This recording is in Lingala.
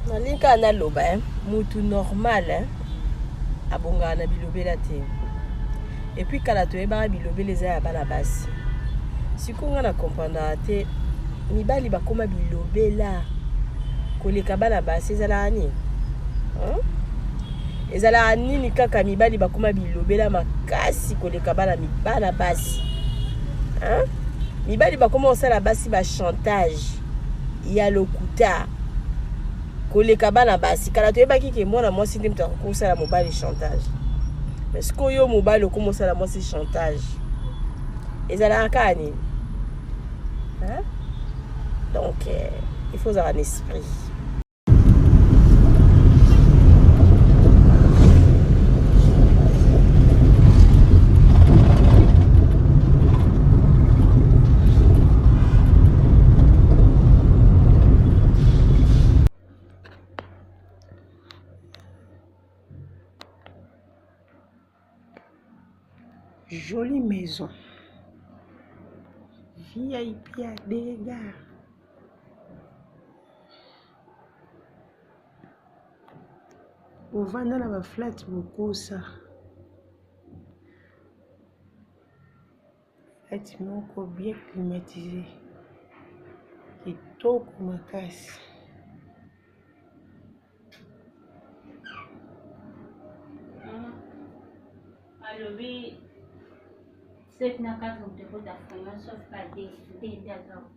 Nalinka na loba mutu normal abonga na bilobela te. Et puis kala to eba bilobela eza ya bana basi. Sikunga na comprendre te mibali bakoma bilobela koleka bana basi ezala nini? Ezala nini kaka mibali bakoma bilobela makasi koleka bana basi? Mibali bakoma osala basi ba chantage ya lokuta koleka bana basi kala to yebaki ke mwana mwasi nde mutaka kosala mobali chantage. Mais sikoyo mobali okoma osala mwasi chantage ezala kani? Donc il faut avoir un esprit. Jolie maison. VIP à dégâts. Au vendre la flat beaucoup ça. Flat moko bien climatisé. Et tout comme ma casse. Alors oui. C'est une carte de votre affaire, sauf qu'à des d'accord.